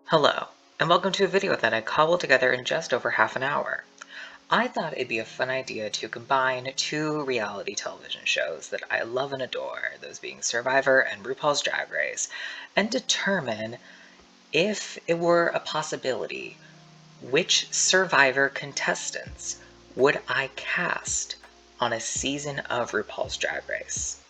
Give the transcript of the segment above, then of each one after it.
Hello, and welcome to a video that I cobbled together in just over half an hour. I thought it'd be a fun idea to combine two reality television shows that I love and adore, those being Survivor and RuPaul's Drag Race, and determine if it were a possibility, which Survivor contestants would I cast on a season of RuPaul's Drag Race?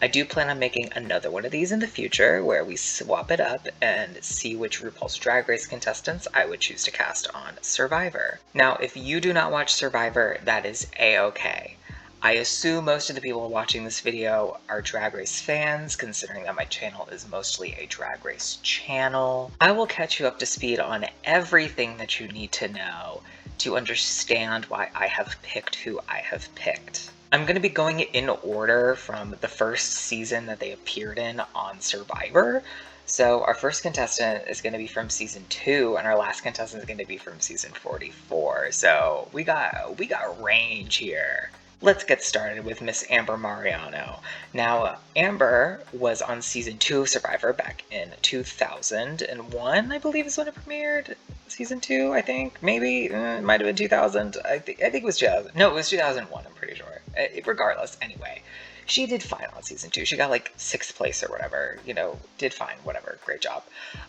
I do plan on making another one of these in the future where we swap it up and see which RuPaul's Drag Race contestants I would choose to cast on Survivor. Now, if you do not watch Survivor, that is a-okay. I assume most of the people watching this video are Drag Race fans, considering that my channel is mostly a Drag Race channel. I will catch you up to speed on everything that you need to know to understand why I have picked who I have picked. I'm going to be going in order from the first season that they appeared in on Survivor. So our first contestant is going to be from season 2, and our last contestant is going to be from season 44. So we got range here. Let's get started with Miss Amber Mariano. Now, Amber was on season 2 of Survivor back in 2001, I believe is when it premiered. Season 2, I think. Maybe. It might have been 2000. I think it was 2000. No, it was 2001, I'm pretty sure. Regardless, anyway. She did fine on season 2. She got like 6th place or whatever. Did fine. Whatever. Great job.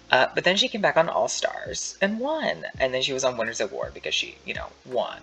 But then she came back on All Stars and won. And then she was on Winner's Award because she, won.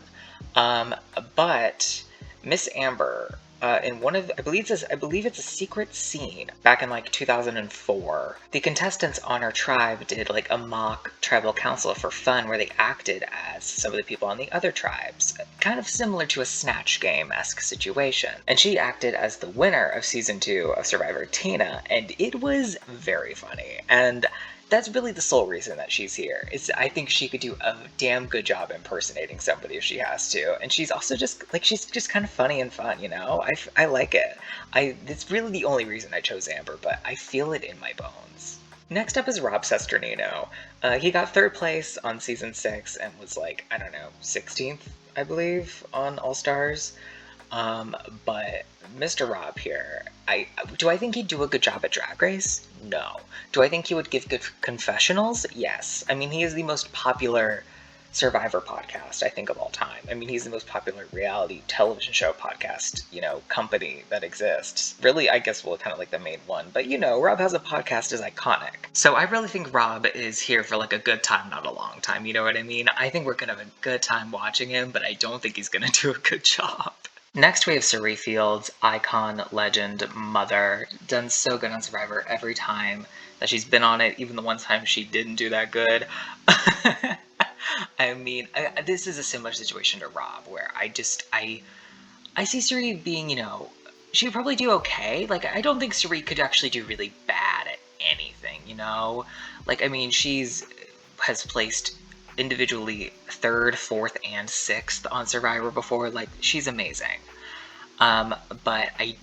But Miss Amber, in one of, I believe it's a secret scene back in like 2004. The contestants on our tribe did like a mock tribal council for fun where they acted as some of the people on the other tribes, kind of similar to a Snatch Game-esque situation. And she acted as the winner of season 2 of Survivor, Tina, and it was very funny. And that's really the sole reason that she's here. I think she could do a damn good job impersonating somebody if she has to. And she's also just kind of funny and fun, I like it. It's really the only reason I chose Amber, but I feel it in my bones. Next up is Rob Sesternino. He got 3rd place on season 6 and was like, 16th, I believe, on All Stars. But Mr. Rob here, do I think he'd do a good job at Drag Race? No. Do I think he would give good confessionals? Yes. I mean, he is the most popular Survivor podcast, I think, of all time. I mean, he's the most popular reality television show podcast, company that exists. Really, I guess, kind of like the main one. But, Rob Has a Podcast is iconic. So I really think Rob is here for like a good time, not a long time. You know what I mean? I think we're gonna have a good time watching him, but I don't think he's gonna do a good job. Next, we have Siri Fields, icon, legend, mother, done so good on Survivor every time that she's been on it, even the one time she didn't do that good. I mean, this is a similar situation to Rob, where I see Siri being, she would probably do okay. Like, I don't think Siri could actually do really bad at anything, Like, I mean, has placed individually 3rd, 4th, and 6th on Survivor before. Like, she's amazing. But I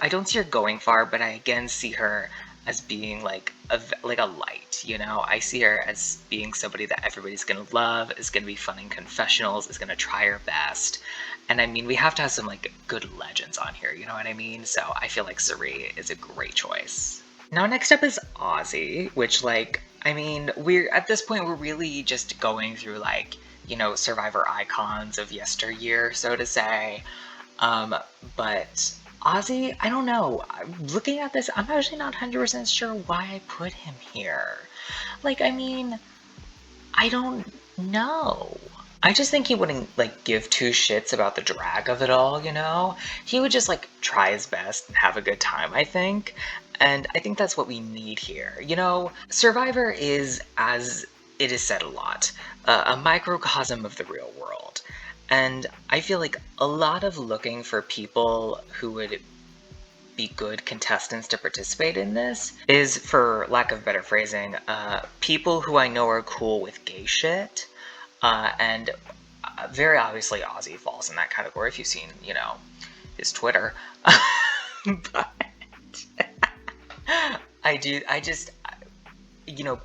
don't see her going far, but I again see her as being like a light, I see her as being somebody that everybody's gonna love, is gonna be fun in confessionals, is gonna try her best. And I mean, we have to have some like good legends on here, you know what I mean? So I feel like Siri is a great choice. Now, next up is Ozzy, which, I mean, at this point, we're really just going through, Survivor icons of yesteryear, so to say. But Ozzy, I don't know. Looking at this, I'm actually not 100% sure why I put him here. I mean, I don't know. I just think he wouldn't, give two shits about the drag of it all, He would just, try his best and have a good time, I think. And I think that's what we need here. Survivor is, as it is said a lot, a microcosm of the real world. And I feel like a lot of looking for people who would be good contestants to participate in this is, for lack of better phrasing, people who I know are cool with gay shit. And very obviously Ozzy falls in that category if you've seen, his Twitter. But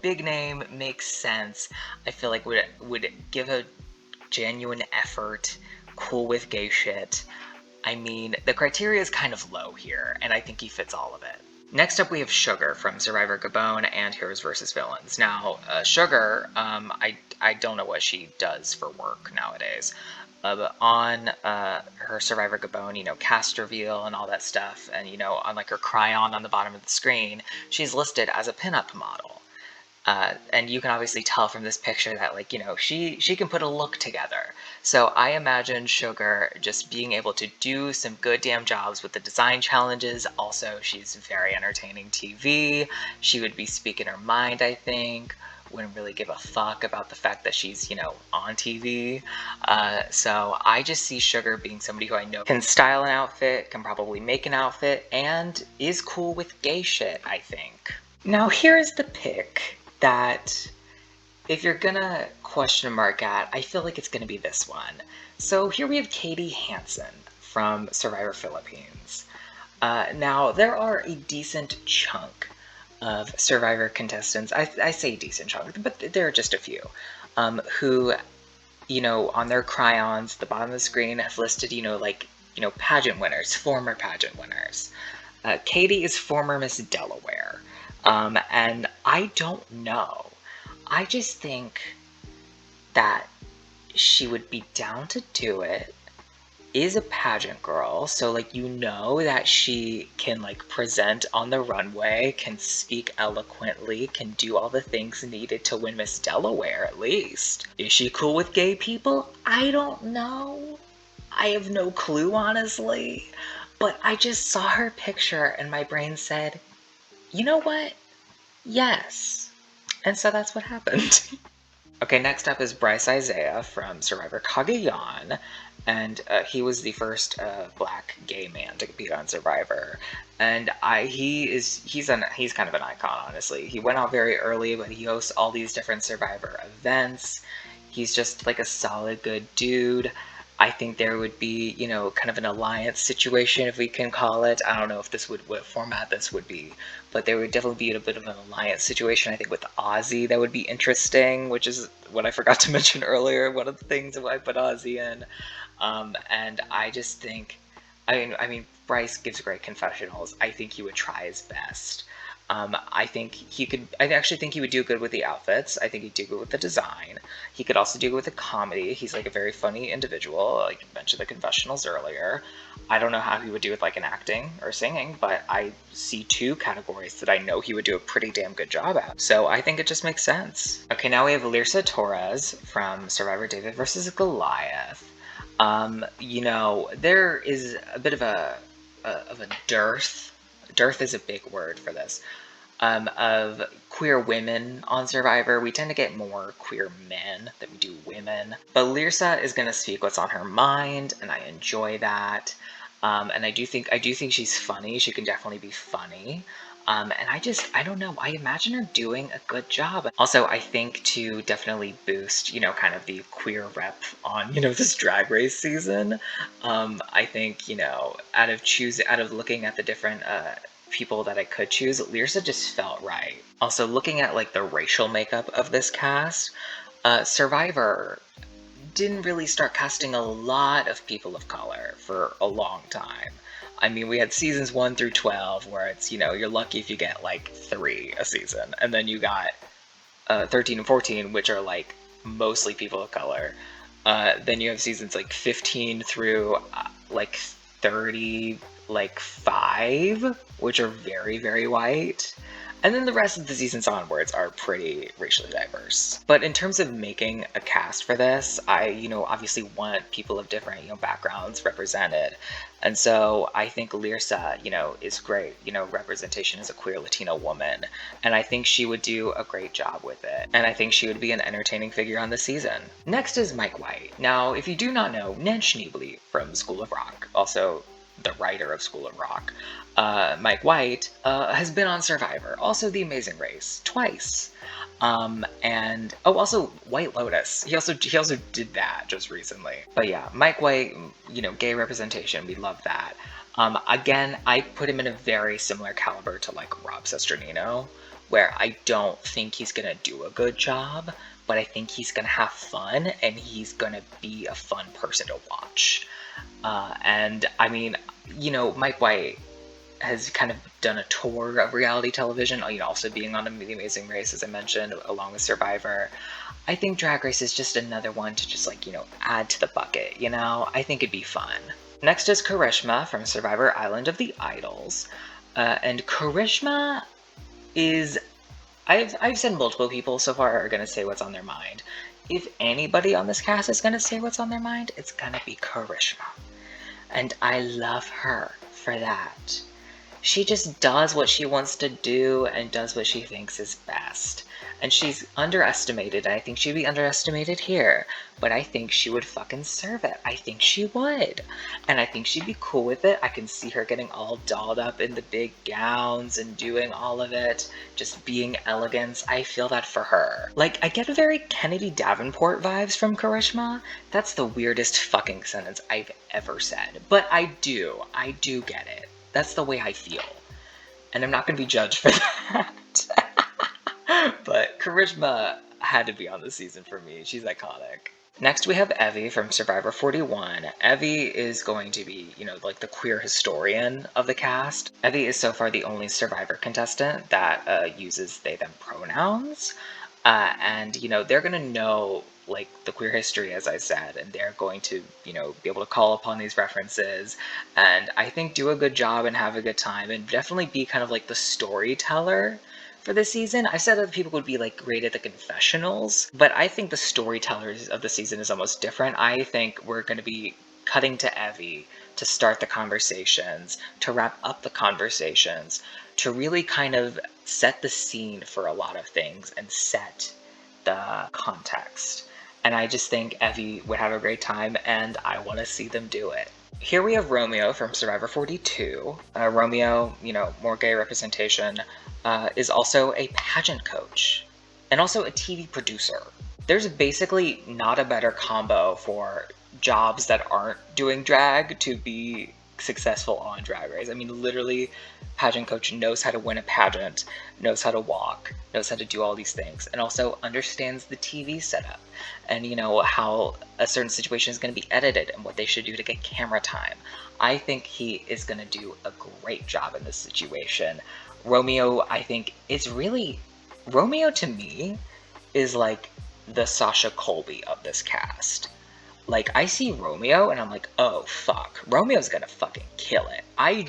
big name makes sense. I feel like would give a genuine effort, cool with gay shit. I mean, the criteria is kind of low here, and I think he fits all of it. Next up, we have Sugar from Survivor Gabon and Heroes vs. Villains. Now, Sugar, I don't know what she does for work nowadays. But on her Survivor Gabon, cast reveal and all that stuff, and, on like her cryon on the bottom of the screen, she's listed as a pinup model. And you can obviously tell from this picture that, like, she can put a look together. So I imagine Sugar just being able to do some good damn jobs with the design challenges. Also, she's very entertaining TV. She would be speaking her mind, I think. Wouldn't really give a fuck about the fact that she's, on TV. So I just see Sugar being somebody who I know can style an outfit, can probably make an outfit, and is cool with gay shit, I think. Now here's the pick that if you're gonna question mark at, I feel like it's gonna be this one. So here we have Katie Hansen from Survivor Philippines. Now there are a decent chunk of Survivor contestants, I say decent chunk, but there are just a few, who, on their crayons, the bottom of the screen have listed, pageant winners, former pageant winners. Katie is former Miss Delaware. And I don't know. I just think that she would be down to do it, is a pageant girl, so, like, that she can, like, present on the runway, can speak eloquently, can do all the things needed to win Miss Delaware, at least. Is she cool with gay people? I don't know. I have no clue, honestly. But I just saw her picture and my brain said, you know what? Yes. And so that's what happened. Okay, next up is Bryce Isaiah from Survivor Cagayan, and he was the first black gay man to compete on Survivor. And he's kind of an icon, honestly. He went out very early, but he hosts all these different Survivor events. He's just like a solid, good dude. I think there would be, kind of an alliance situation, if we can call it. I don't know if what format this would be, but there would definitely be a bit of an alliance situation, I think, with Ozzy that would be interesting, which is what I forgot to mention earlier, one of the things that I put Ozzy in. And I just think, Bryce gives great confessionals. I think he would try his best. I actually think he would do good with the outfits. I think he'd do good with the design. He could also do good with the comedy. He's like a very funny individual. Like you mentioned the confessionals earlier. I don't know how he would do with like an acting or singing, but I see two categories that I know he would do a pretty damn good job at. So I think it just makes sense. Okay, now we have Lirsa Torres from Survivor David versus Goliath. There is a bit of a dearth. Dearth is a big word for this. Of queer women on Survivor. We tend to get more queer men than we do women. But Lirsa is going to speak what's on her mind, and I enjoy that. And I do think she's funny. She can definitely be funny. And I don't know, I imagine her doing a good job. Also, I think to definitely boost, kind of the queer rep on, this Drag Race season, I think, out of looking at the different people that I could choose, Lirsa just felt right. Also, looking at, like, the racial makeup of this cast, Survivor didn't really start casting a lot of people of color for a long time. I mean, we had seasons 1 through 12 where it's, you're lucky if you get like 3 a season. And then you got 13 and 14, which are like mostly people of color. Then you have seasons like 15 through like 30, like 5, which are very, very white. And then the rest of the seasons onwards are pretty racially diverse. But in terms of making a cast for this, I, obviously want people of different, backgrounds represented. And so I think Lirsa, is great, representation as a queer Latina woman. And I think she would do a great job with it. And I think she would be an entertaining figure on the season. Next is Mike White. Now, if you do not know, Ned Schneebly from School of Rock, also the writer of School of Rock, Mike White, has been on Survivor, also The Amazing Race, twice. And also White Lotus. He also did that just recently. But yeah, Mike White, gay representation, we love that. Again, I put him in a very similar caliber to like Rob Sesternino, where I don't think he's gonna do a good job, but I think he's gonna have fun and he's gonna be a fun person to watch. And I mean, Mike White, has kind of done a tour of reality television, also being on The Amazing Race, as I mentioned, along with Survivor. I think Drag Race is just another one to just add to the bucket, I think it'd be fun. Next is Karishma from Survivor Island of the Idols. And Karishma is, I've said multiple people so far are going to say what's on their mind. If anybody on this cast is going to say what's on their mind, it's going to be Karishma. And I love her for that. She just does what she wants to do and does what she thinks is best. And she's underestimated. I think she'd be underestimated here. But I think she would fucking serve it. I think she would. And I think she'd be cool with it. I can see her getting all dolled up in the big gowns and doing all of it. Just being elegance. I feel that for her. Like, I get very Kennedy Davenport vibes from Karishma. That's the weirdest fucking sentence I've ever said. But I do get it. That's the way I feel. And I'm not going to be judged for that. But Karishma had to be on the season for me. She's iconic. Next, we have Evie from Survivor 41. Evie is going to be, like the queer historian of the cast. Evie is so far the only Survivor contestant that uses they, them pronouns. And, they're going to know, like, the queer history, as I said, and they're going to, be able to call upon these references, and I think do a good job and have a good time, and definitely be kind of like the storyteller for this season. I said that people would be, like, great at the confessionals, but I think the storytellers of the season is almost different. I think we're going to be cutting to Evie to start the conversations, to wrap up the conversations, to really kind of set the scene for a lot of things and set the context. And I just think Evie would have a great time, and I want to see them do it. Here we have Romeo from Survivor 42. Romeo, more gay representation, is also a pageant coach and also a TV producer. There's basically not a better combo for jobs that aren't doing drag to be successful on Drag Race. I mean, literally, pageant coach knows how to win a pageant, knows how to walk, knows how to do all these things, and also understands the TV setup and, how a certain situation is going to be edited and what they should do to get camera time. I think he is going to do a great job in this situation. Romeo, I think, is really... Romeo, to me, is like the Sasha Colby of this cast. Like, I see Romeo and I'm like, oh fuck, Romeo's gonna fucking kill it. I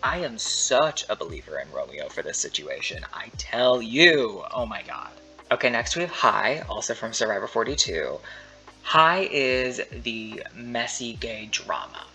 am such a believer in Romeo for this situation. I tell you, oh my god. Okay, next we have Hai, also from Survivor 42. Hai is the messy gay drama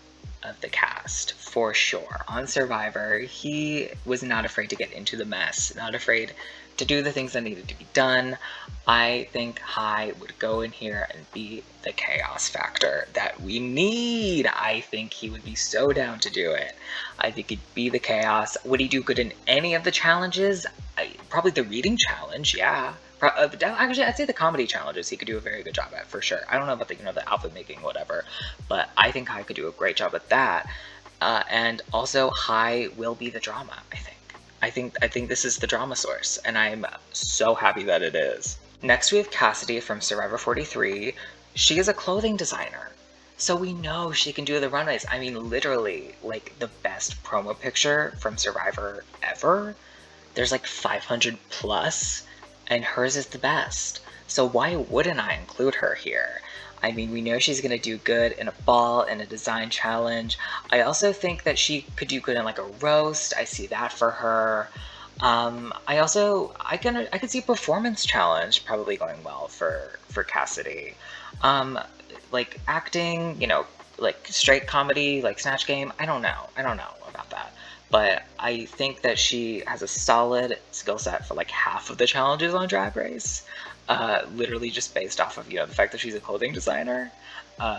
of the cast, for sure. On Survivor, he was not afraid to get into the mess, not afraid to do the things that needed to be done. I think Hai would go in here and be the chaos factor that we need. I think he would be so down to do it. I think he'd be the chaos. Would he do good in any of the challenges? Probably the reading challenge, yeah. Actually, I'd say the comedy challenges he could do a very good job at, for sure. I don't know about the outfit making, whatever, but I think Hai could do a great job at that. And also, Hai will be the drama, I think. I think this is the drama source, and I'm so happy that it is. Next, we have Cassidy from Survivor 43. She is a clothing designer, so we know she can do the runways. I mean, literally, like, the best promo picture from Survivor ever. There's like 500 plus, and hers is the best. So why wouldn't I include her here? I mean, we know she's going to do good in a ball, in a design challenge. I also think that she could do good in like a roast. I see that for her. I could see a performance challenge probably going well for Cassidy. Like acting, like straight comedy, like Snatch Game. I don't know about that. But I think that she has a solid skill set for like half of the challenges on Drag Race. Literally just based off of, the fact that she's a clothing designer.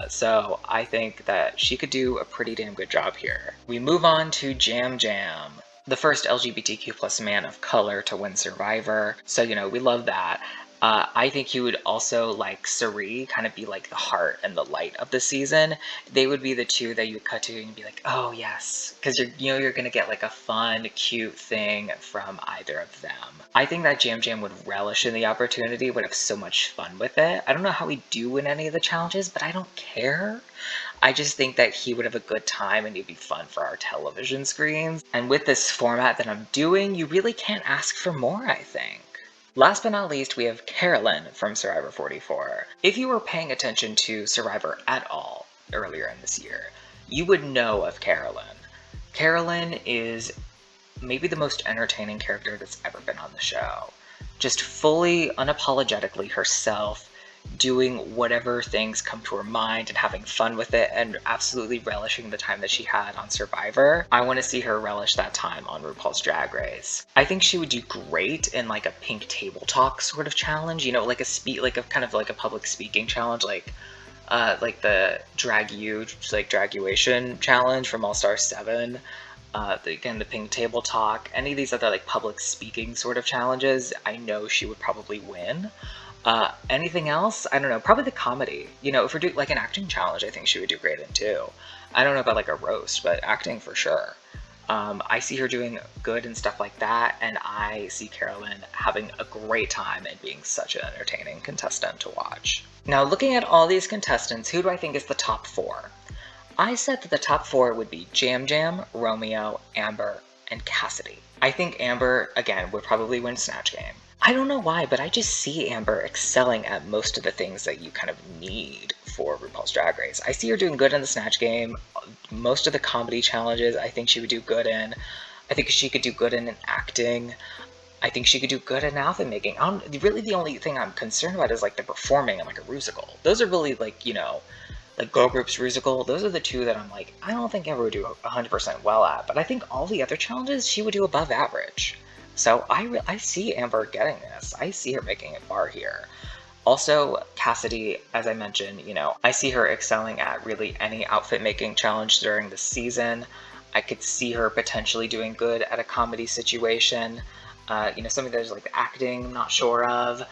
So I think that she could do a pretty damn good job here. We move on to Jam Jam, the first LGBTQ plus man of color to win Survivor. So, we love that. I think he would also, like Siri, kind of be like the heart and the light of the season. They would be the two that you would cut to and be like, oh yes, because you're gonna get like a fun, cute thing from either of them. I think that Jam Jam would relish in the opportunity, would have so much fun with it. I don't know how we do in any of the challenges, but I don't care. I just think that he would have a good time and it'd be fun for our television screens. And with this format that I'm doing, you really can't ask for more, I think. Last but not least, we have Carolyn from Survivor 44. If you were paying attention to Survivor at all earlier in this year, you would know of Carolyn. Carolyn is maybe the most entertaining character that's ever been on the show. Just fully, unapologetically herself, doing whatever things come to her mind and having fun with it and absolutely relishing the time that she had on Survivor. I want to see her relish that time on RuPaul's Drag Race. I think she would do great in like a pink table talk sort of challenge, you know, like a kind of like a public speaking challenge, like the Draguation challenge from All Star 7. Again, the pink table talk, any of these other like public speaking sort of challenges, I know she would probably win. Anything else? I don't know, probably the comedy. You know, if we're doing like an acting challenge, I think she would do great in too. I don't know about like a roast, but acting for sure. I see her doing good and stuff like that, and I see Carolyn having a great time and being such an entertaining contestant to watch. Now, looking at all these contestants, who do I think is the top 4? I said that the top 4 would be Jam Jam, Romeo, Amber, and Cassidy. I think Amber, again, would probably win Snatch Game. I don't know why, but I just see Amber excelling at most of the things that you kind of need for RuPaul's Drag Race. I see her doing good in the Snatch Game. Most of the comedy challenges, I think she would do good in. I think she could do good in acting. I think she could do good in outfit making. Really, the only thing I'm concerned about is like the performing in like a musical. Those are really like, you know, like girl groups musical. Those are the two that I'm like, I don't think Amber would do 100% well at. But I think all the other challenges she would do above average. So I see Amber getting this. I see her making it far here. Also, Cassidy, as I mentioned, you know, I see her excelling at really any outfit making challenge during the season. I could see her potentially doing good at a comedy situation. You know, something there's like acting, I'm not sure of.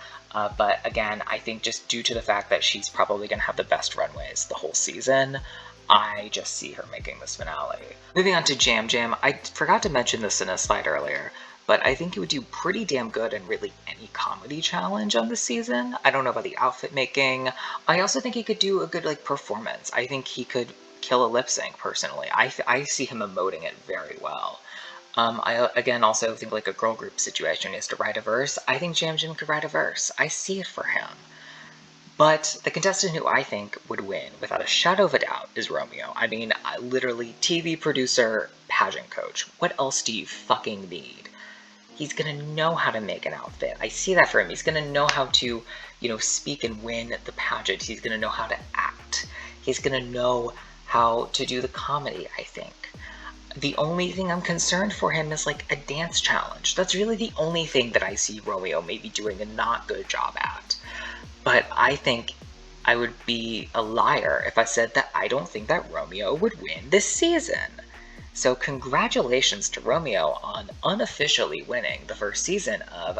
But again, I think just due to the fact that she's probably going to have the best runways the whole season, I just see her making this finale. Moving on to Jam Jam, I forgot to mention this in a slide earlier, but I think he would do pretty damn good in really any comedy challenge on this season. I don't know about the outfit making. I also think he could do a good like performance. I think he could kill a lip sync personally. I see him emoting it very well. I again also think like a girl group situation is to write a verse. I think Jam Jam could write a verse. I see it for him. But the contestant who I think would win, without a shadow of a doubt, is Romeo. I mean, literally TV producer, pageant coach. What else do you fucking need? He's gonna know how to make an outfit. I see that for him. He's gonna know how to, you know, speak and win the pageant. He's gonna know how to act. He's gonna know how to do the comedy, I think. The only thing I'm concerned for him is like a dance challenge. That's really the only thing that I see Romeo maybe doing a not good job at. But I think I would be a liar if I said that I don't think that Romeo would win this season. So congratulations to Romeo on unofficially winning the first season of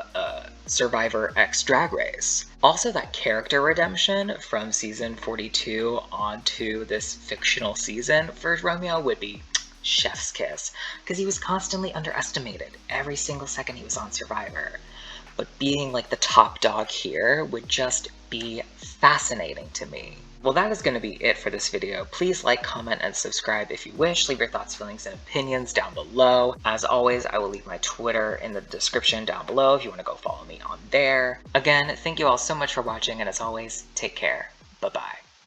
Survivor X Drag Race. Also, that character redemption from season 42 onto this fictional season for Romeo would be chef's kiss, because he was constantly underestimated every single second he was on Survivor. But being like the top dog here would just be fascinating to me. Well, that is going to be it for this video. Please like, comment, and subscribe if you wish. Leave your thoughts, feelings, and opinions down below. As always, I will leave my Twitter in the description down below if you want to go follow me on there. Again, thank you all so much for watching, and as always, take care. Bye-bye.